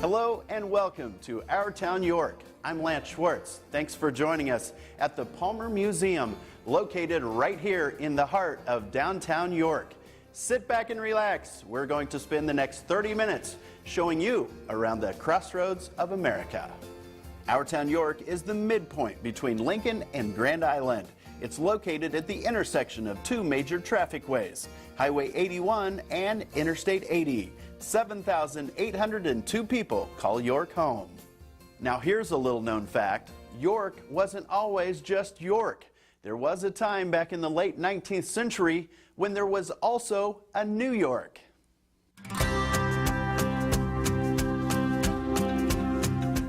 Hello and welcome to Our Town York. I'm Lance Schwartz. Thanks for joining us at the Palmer Museum, located right here in the heart of downtown York. Sit back and relax. We're going to spend the next 30 minutes showing you around the crossroads of America. Our Town York is the midpoint between Lincoln and Grand Island. It's located at the intersection of two major traffic ways, Highway 81 and Interstate 80. 7,802 people call York home. Now here's a little known fact. York wasn't always just York. There was a time back in the late 19th century when there was also a New York.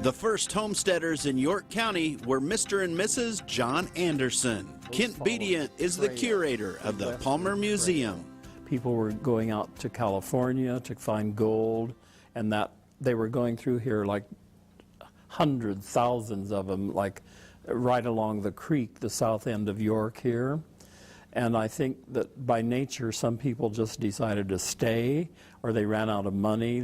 The first homesteaders in York County were Mr. and Mrs. John Anderson. Kent Bedient is the curator of the Palmer Museum. People were going out to California to find gold, and that they were going through here like hundreds, thousands of them, like right along the creek, the south end of York here. And I think that by nature, some people just decided to stay, or they ran out of money.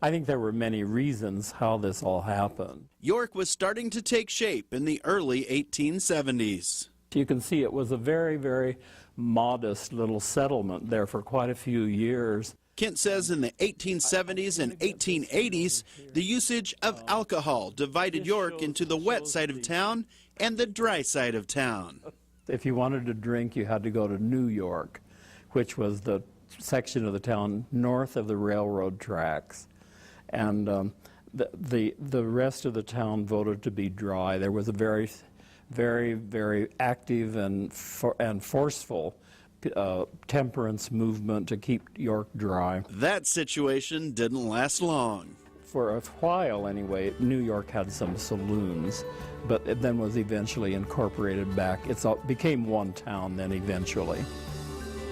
I think there were many reasons how this all happened. York was starting to take shape in the early 1870s. You can see it was a very, very modest little settlement there for quite a few years. Kent says in the 1870s and 1880s, the usage of alcohol divided York into the wet side of town and the dry side of town. If you wanted to drink, you had to go to New York, which was the section of the town north of the railroad tracks. And the rest of the town voted to be dry. There was a very, very active and forceful temperance movement to keep York dry. That situation didn't last long. For a while anyway, New York had some saloons, but it then was eventually incorporated back. It became one town then eventually.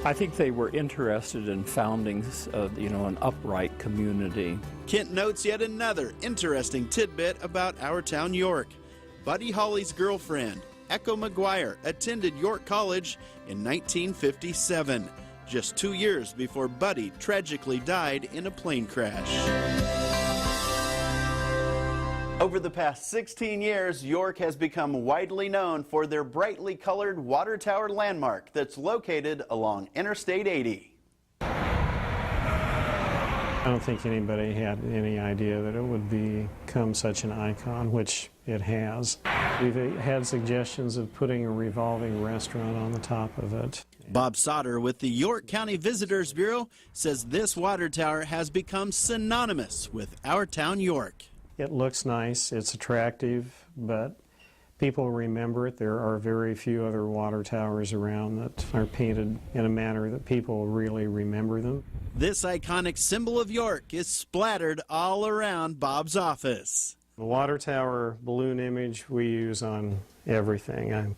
I think they were interested in founding an upright community. Kent notes yet another interesting tidbit about Our Town York. Buddy Holly's girlfriend, Echo McGuire, attended York College in 1957, just 2 years before Buddy tragically died in a plane crash. Over the past 16 years, York has become widely known for their brightly colored water tower landmark that's located along Interstate 80. I don't think anybody had any idea that it would become such an icon, which it has. We've had suggestions of putting a revolving restaurant on the top of it. Bob Sauter with the York County Visitors Bureau says this water tower has become synonymous with Our Town York. It looks nice, it's attractive, but people remember it. There are very few other water towers around that are painted in a manner that people really remember them. This iconic symbol of York is splattered all around Bob's office. The water tower balloon image we use on everything. I'm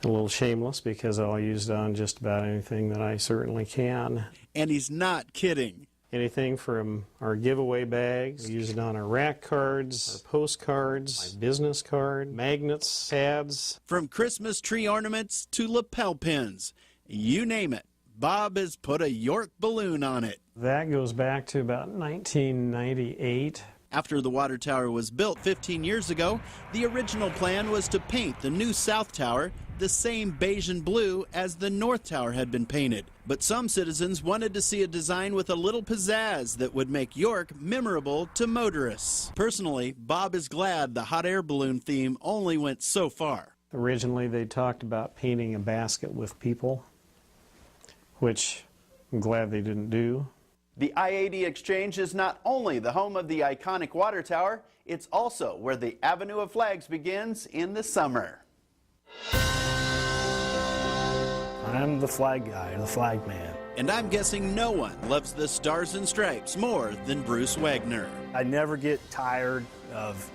a little shameless because I'll use it on just about anything that I certainly can. And he's not kidding. Anything from our giveaway bags, we use it on our rack cards, our postcards, my business card, magnets, pads. From Christmas tree ornaments to lapel pins, you name it, Bob has put a York balloon on it. That goes back to about 1998. After the water tower was built 15 years ago, the original plan was to paint the new South Tower the same beige and blue as the North Tower had been painted. But some citizens wanted to see a design with a little pizzazz that would make York memorable to motorists. Personally, Bob is glad the hot air balloon theme only went so far. Originally, they talked about painting a basket with people, which I'm glad they didn't do. The I-80 Exchange is not only the home of the iconic water tower, it's also where the Avenue of Flags begins in the summer. I'm the flag guy, the flag man. And I'm guessing no one loves the Stars and Stripes more than Bruce Wagner. I never get tired of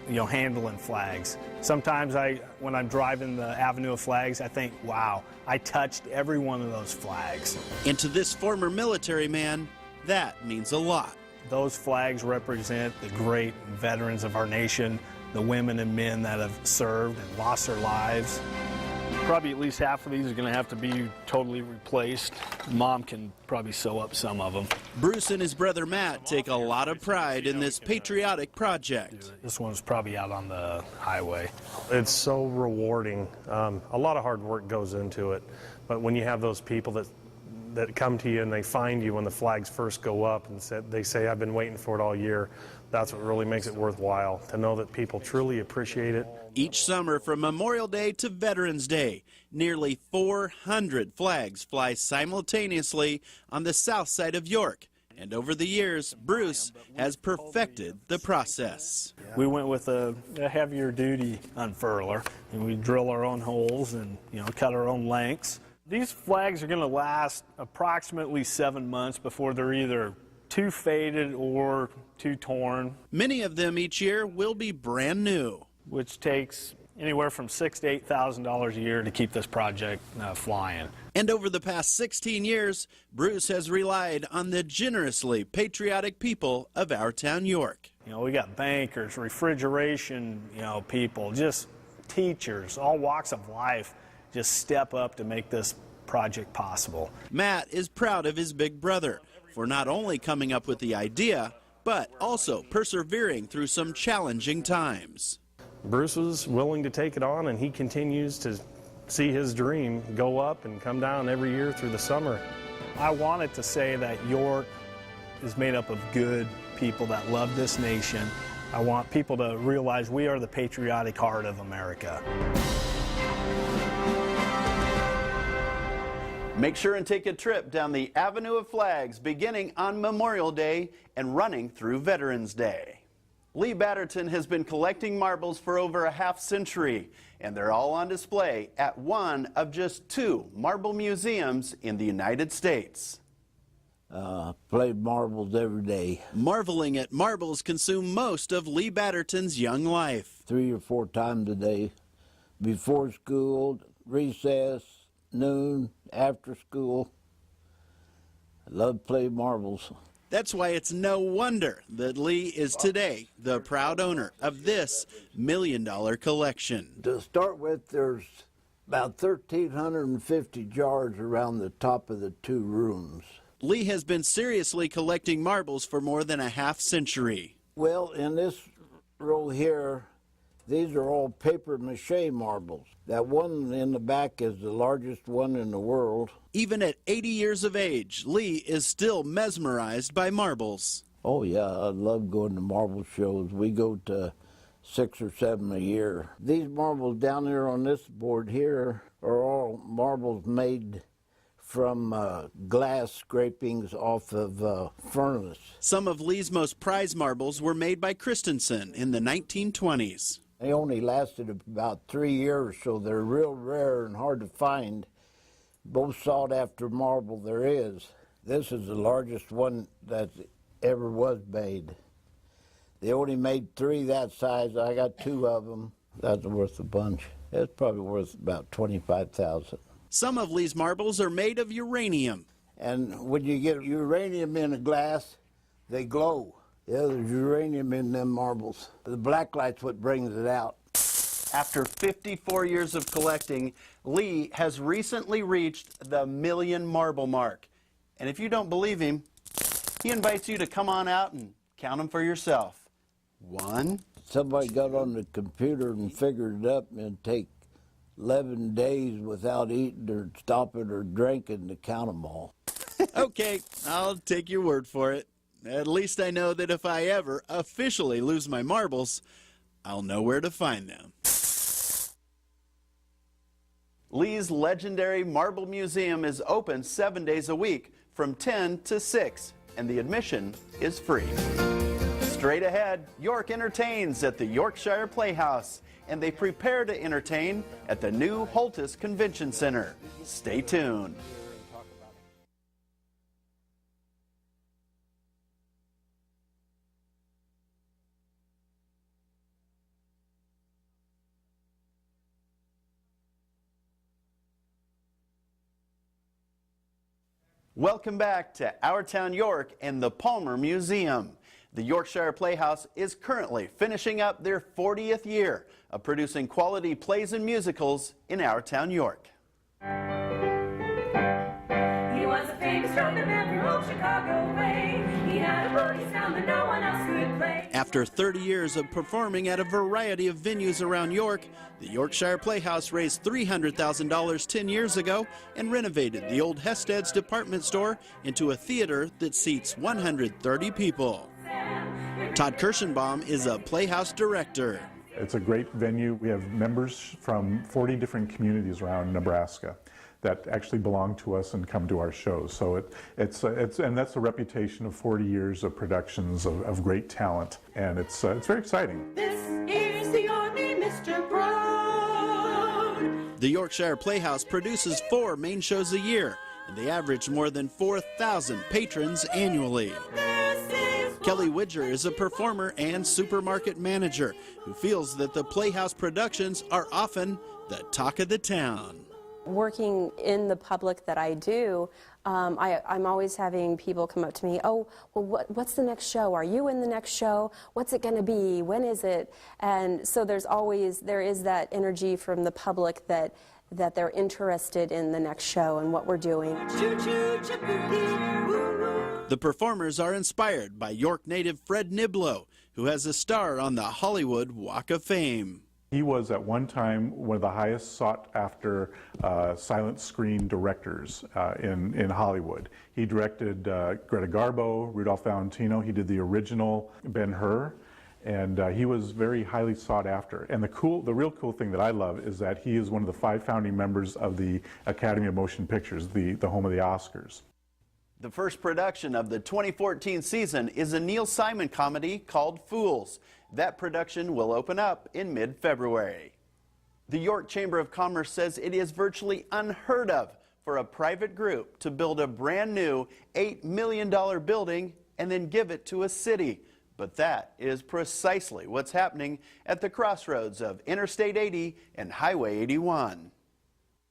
handling flags. Sometimes when I'm driving the Avenue of Flags, I think, wow, I touched every one of those flags. And to this former military man, that means a lot. Those flags represent the great veterans of our nation, the women and men that have served and lost their lives. Probably at least half of these are going to have to be totally replaced. Mom can probably sew up some of them. Bruce and his brother Matt take a lot of pride in this patriotic project. This one's probably out on the highway. It's so rewarding. A lot of hard work goes into it, but when you have those people that come to you and they find you when the flags first go up and they say, I've been waiting for it all year, that's what really makes it worthwhile, to know that people truly appreciate it. Each summer from Memorial Day to Veterans Day, nearly 400 flags fly simultaneously on the south side of York. And over the years, Bruce has perfected the process. We went with a heavier duty unfurler, and we drill our own holes and cut our own lengths. These flags are going to last approximately 7 months before they're either too faded or too torn. Many of them each year will be brand new, which takes anywhere from $6,000 to $8,000 a year to keep this project flying. And over the past 16 years, Bruce has relied on the generously patriotic people of our town, York. We got bankers, refrigeration, people, just teachers, all walks of life, just step up to make this project possible. Matt is proud of his big brother for not only coming up with the idea, but also persevering through some challenging times. Bruce was willing to take it on, and he continues to see his dream go up and come down every year through the summer. I wanted to say that York is made up of good people that love this nation. I want people to realize we are the patriotic heart of America. Make sure and take a trip down the Avenue of Flags beginning on Memorial Day and running through Veterans Day. Lee Batterton has been collecting marbles for over a half-century, and they're all on display at one of just 2 marble museums in the United States. Played marbles every day. Marveling at marbles consume most of Lee Batterton's young life. 3 or 4 times a day, before school, recess, noon, after school. I love to play marbles. That's why it's no wonder that Lee is today the proud owner of this $1 million collection. To start with, there's about 1,350 jars around the top of the 2 rooms. Lee has been seriously collecting marbles for more than a half-century. Well, in this row here, these are all paper mache marbles. That one in the back is the largest one in the world. Even at 80 years of age, Lee is still mesmerized by marbles. Oh yeah, I love going to marble shows. We go to 6 or 7 a year. These marbles down there on this board here are all marbles made from glass scrapings off of furnace. Some of Lee's most prized marbles were made by Christensen in the 1920s. They only lasted about 3 years, so they're real rare and hard to find. Most sought after marble there is. This is the largest one that ever was made. They only made 3 that size. I got 2 of them. That's worth a bunch. It's probably worth about $25,000. Some of Lee's marbles are made of uranium. And when you get uranium in a glass, they glow. Yeah, there's uranium in them marbles. The black light's what brings it out. After 54 years of collecting, Lee has recently reached the $1 million marble mark. And if you don't believe him, he invites you to come on out and count them for yourself. 1. Somebody got on the computer and figured it up, and it'd take 11 days without eating or stopping or drinking to count them all. Okay, I'll take your word for it. At least I know that if I ever officially lose my marbles, I'll know where to find them. Lee's legendary Marble Museum is open 7 days a week from 10 to 6, and the admission is free. Straight ahead, York entertains at the Yorkshire Playhouse, and they prepare to entertain at the new Holtis Convention Center. Stay tuned. Welcome back to Our Town York and the Palmer Museum. The Yorkshire Playhouse is currently finishing up their 40th year of producing quality plays and musicals in our town, York. He was a famous drummer man from old Chicago way. He had a boogie sound that no one else could play. After 30 years of performing at a variety of venues around York, the Yorkshire Playhouse raised $300,000 10 years ago and renovated the old Hested's department store into a theater that seats 130 people. Todd Kirschenbaum is a Playhouse director. It's a great venue. We have members from 40 different communities around Nebraska that actually belong to us and come to our shows. So it's and that's a reputation of 40 years of productions of great talent, and it's very exciting. This is the Army, Mr. Brown. The Yorkshire Playhouse produces 4 main shows a year, and they average more than 4,000 patrons annually. Kelly Widger is a performer and supermarket manager who feels that the Playhouse productions are often the talk of the town. Working in the public that I do, I'm always having people come up to me, oh, well, what's the next show? Are you in the next show? What's it going to be? When is it? And so there is that energy from the public that they're interested in the next show and what we're doing. The performers are inspired by York native Fred Niblo, who has a star on the Hollywood Walk of Fame. He was at one time one of the highest sought after silent screen directors in Hollywood. He directed Greta Garbo, Rudolph Valentino. He did the original Ben-Hur, and he was very highly sought after. And the real cool thing that I love is that he is one of the 5 founding members of the Academy of Motion Pictures, the home of the Oscars. The first production of the 2014 season is a Neil Simon comedy called Fools. That production will open up in mid-February. The York Chamber of Commerce says it is virtually unheard of for a private group to build a brand new $8 million building and then give it to a city. But that is precisely what's happening at the crossroads of Interstate 80 and Highway 81.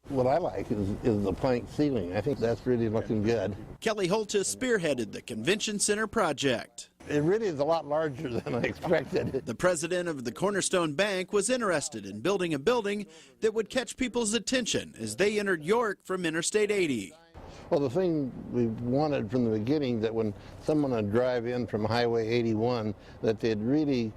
What I like is the plank ceiling. I think that's really looking good. Kelly Holtis spearheaded the Convention Center project. It really is a lot larger than I expected. The president of the Cornerstone Bank was interested in building a building that would catch people's attention as they entered York from Interstate 80. Well, the thing we wanted from the beginning, that when someone would drive in from Highway 81, that they'd really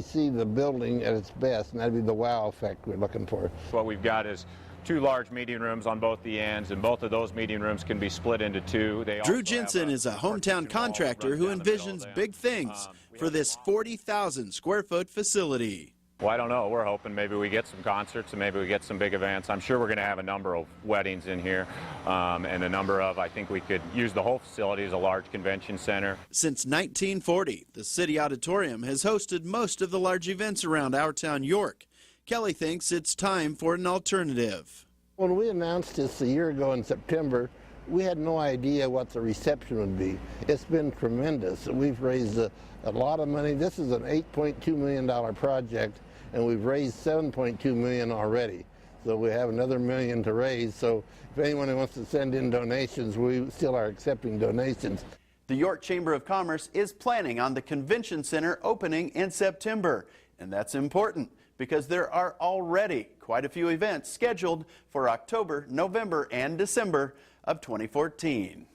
see the building at its best, and that'd be the wow effect we're looking for. What we've got is 2 large meeting rooms on both the ends, and both of those meeting rooms can be split into 2. Drew Jensen is a hometown contractor who envisions big things for this 40,000 square foot facility. Well, I don't know. We're hoping maybe we get some concerts and maybe we get some big events. I'm sure we're going to have a number of weddings in here, and a number of, I think we could use the whole facility as a large convention center. Since 1940, the City Auditorium has hosted most of the large events around our town, York. Kelly thinks it's time for an alternative. When we announced this a year ago in September, we had no idea what the reception would be. It's been tremendous. We've raised a lot of money. This is an $8.2 million project, and we've raised $7.2 million already. So we have another $1 million to raise. So if anyone wants to send in donations, we still are accepting donations. The York Chamber of Commerce is planning on the Convention Center opening in September, and that's important because there are already quite a few events scheduled for October, November, and December of 2014.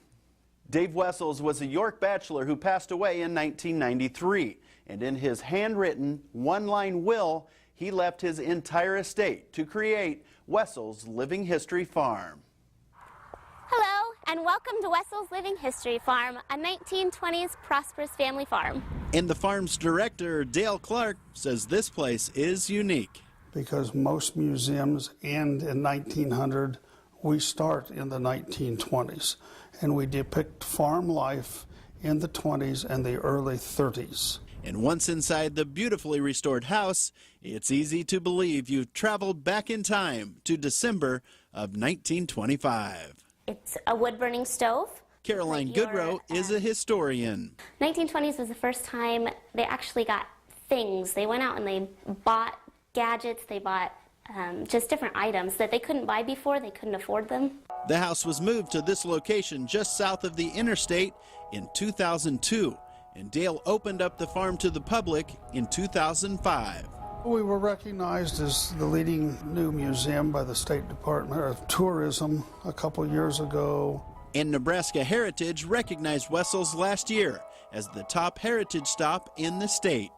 Dave Wessels was a York bachelor who passed away in 1993, and in his handwritten one-line will, he left his entire estate to create Wessels Living History Farm. Hello, and welcome to Wessels Living History Farm, a 1920s prosperous family farm. And the farm's director, Dale Clark, says this place is unique. Because most museums end in 1900, we start in the 1920s, and we depict farm life in the 20s and the early 30s. And once inside the beautifully restored house, it's easy to believe you've traveled back in time to December of 1925. It's a wood-burning stove. Caroline Goodrow is a historian. 1920s was the first time they actually got things. They went out and they bought gadgets, they bought just different items that they couldn't buy before, they couldn't afford them. The house was moved to this location just south of the interstate in 2002, and Dale opened up the farm to the public in 2005. We were recognized as the leading new museum by the State Department of Tourism a couple years ago. And Nebraska Heritage recognized Wessels last year as the top heritage stop in the state.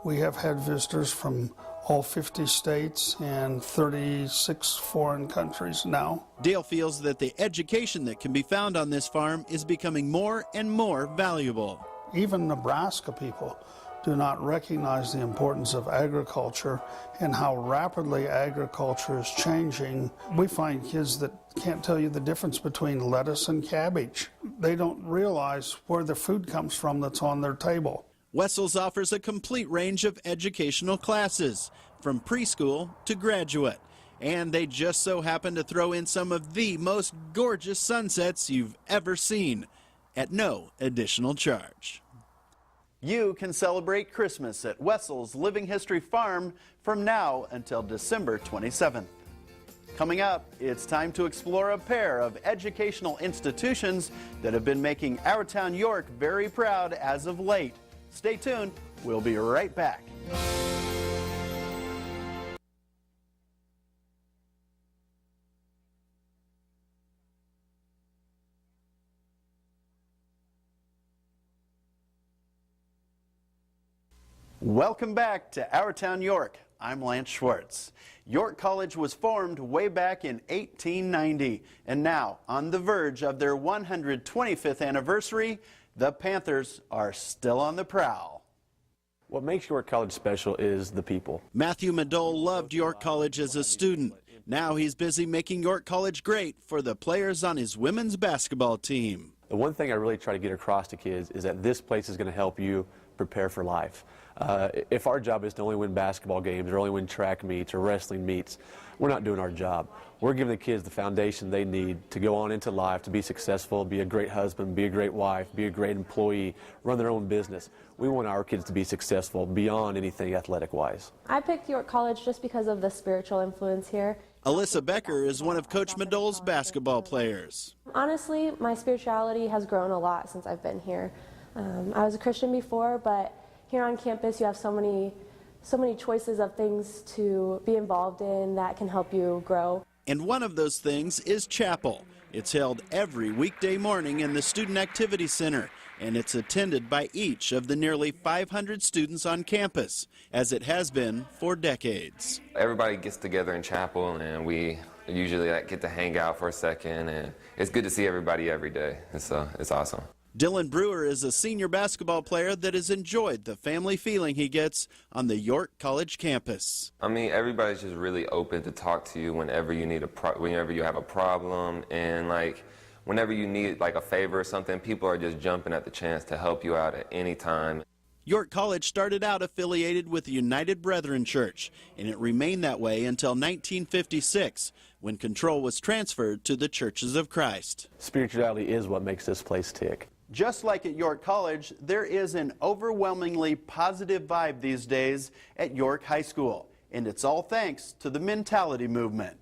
We have had visitors from all 50 states and 36 foreign countries now. Dale feels that the education that can be found on this farm is becoming more and more valuable. Even Nebraska people do not recognize the importance of agriculture and how rapidly agriculture is changing. We find kids that can't tell you the difference between lettuce and cabbage. They don't realize where the food comes from that's on their table. Wessels offers a complete range of educational classes, from preschool to graduate. And they just so happen to throw in some of the most gorgeous sunsets you've ever seen at no additional charge. You can celebrate Christmas at Wessels Living History Farm from now until December 27th. Coming up, it's time to explore a pair of educational institutions that have been making our town York very proud as of late. Stay tuned, we'll be right back. Welcome back to Our Town York. I'm Lance Schwartz. York College was formed way back in 1890, and now, on the verge of their 125th anniversary, the Panthers are still on the prowl. What makes York College special is the people. Matthew Madole loved York College as a student. Now he's busy making York College great for the players on his women's basketball team. The one thing I really try to get across to kids is that this place is going to help you prepare for life. If our job is to only win basketball games or only win track meets or wrestling meets, we're not doing our job. We're giving the kids the foundation they need to go on into life, to be successful, be a great husband, be a great wife, be a great employee, run their own business. We want our kids to be successful beyond anything athletic-wise. I picked York College just because of the spiritual influence here. Alyssa Becker is one of Coach Madole's basketball players. Honestly, my spirituality has grown a lot since I've been here. I was a Christian before, but here on campus you have so many choices of things to be involved in that can help you grow. And one of those things is chapel. It's held every weekday morning in the Student Activity Center, and it's attended by each of the nearly 500 students on campus, as it has been for decades. Everybody gets together in chapel, and we usually get to hang out for a second, and it's good to see everybody every day. It's awesome. Dylan Brewer is a senior basketball player that has enjoyed the family feeling he gets on the York College campus. I mean, everybody's just really open to talk to you whenever you need whenever you have a problem, and whenever you need a favor or something, people are just jumping at the chance to help you out at any time. York College started out affiliated with the United Brethren Church, and it remained that way until 1956, when control was transferred to the Churches of Christ. Spirituality is what makes this place tick. Just like at York College, there is an overwhelmingly positive vibe these days at York High School, and it's all thanks to the mentality movement.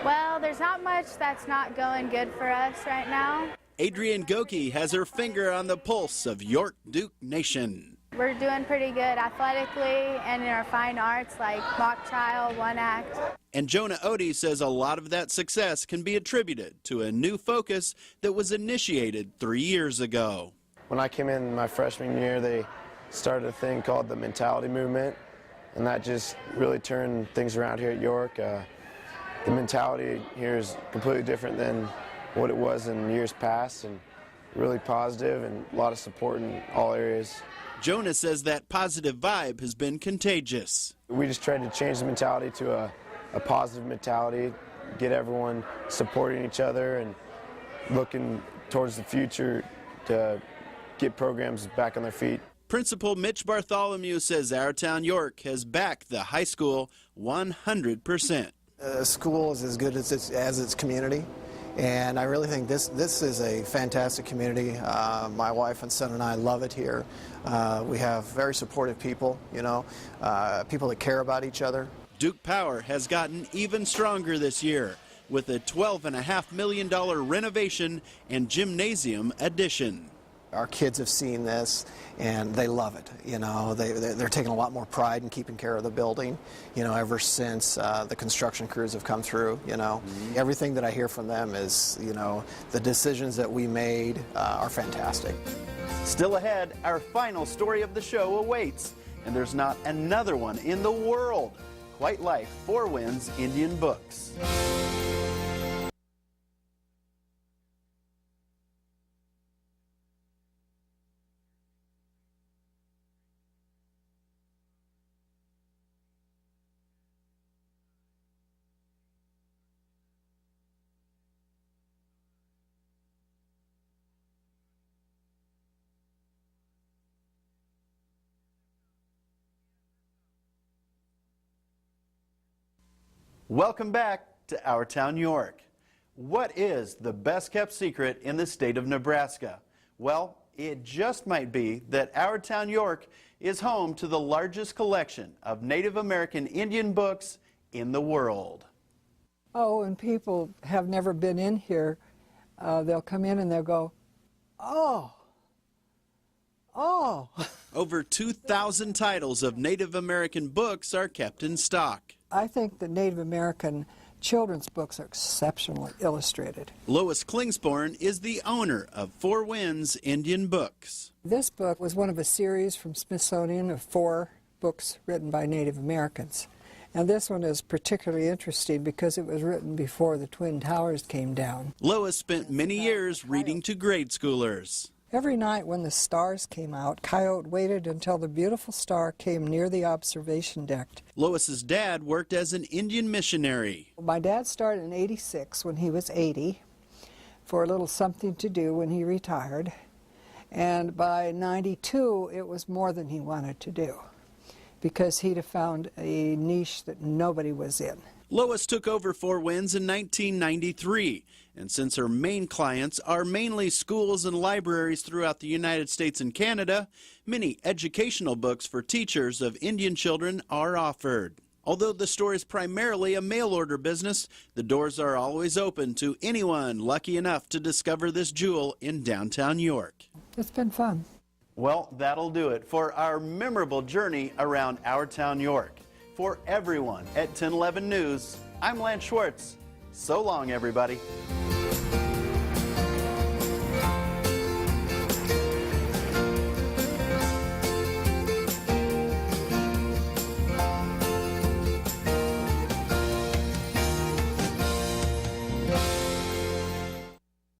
Well, there's not much that's not going good for us right now. Adrienne Goki has her finger on the pulse of York Duke Nation. We're doing pretty good athletically and in our fine arts like mock trial, one act. And Jonah Odie says a lot of that success can be attributed to a new focus that was initiated 3 years ago. When I came in my freshman year, they started a thing called the mentality movement, and that just really turned things around here at York. The mentality here is completely different than what it was in years past, and really positive and a lot of support in all areas. Jonah says that positive vibe has been contagious. We just tried to change the mentality to a positive mentality, get everyone supporting each other and looking towards the future to get programs back on their feet. Principal Mitch Bartholomew says Our Town York has backed the high school 100%. School is as good as its community, and I really think this is a fantastic community. My wife and son and I love it here. We have very supportive people, people that care about each other. Duke Power has gotten even stronger this year with a $12.5 million renovation and gymnasium addition. Our kids have seen this and they love it. You know, they're taking a lot more pride in keeping care of the building, you know, ever since the construction crews have come through, you know. Everything that I hear from them is, you know, the decisions that we made are fantastic. Still ahead, our final story of the show awaits, and there's not another one in the world quite like Four Winds Indian Books. Welcome back to Our Town York. What is the best kept secret in the state of Nebraska? Well, it just might be that Our Town York is home to the largest collection of Native American Indian books in the world. Oh, and people have never been in here. They'll come in and they'll go, oh, oh. Over 2,000 titles of Native American books are kept in stock. I think the Native American children's books are exceptionally illustrated. Lois Klingsporn is the owner of Four Winds Indian Books. This book was one of a series from Smithsonian of 4 books written by Native Americans. And this one is particularly interesting because it was written before the Twin Towers came down. Lois spent many years reading to grade schoolers. Every night when the stars came out, Coyote waited until the beautiful star came near the observation deck. Lois's dad worked as an Indian missionary. My dad started in '86 when he was 80 for a little something to do when he retired. And by '92, it was more than he wanted to do because he'd have found a niche that nobody was in. Lois took over Four Winds in 1993, and since her main clients are mainly schools and libraries throughout the United States and Canada, many educational books for teachers of Indian children are offered. Although the store is primarily a mail-order business, the doors are always open to anyone lucky enough to discover this jewel in downtown York. It's been fun. Well, that'll do it for our memorable journey around Our Town York. For everyone at 1011 News, I'm Lance Schwartz. So long, everybody.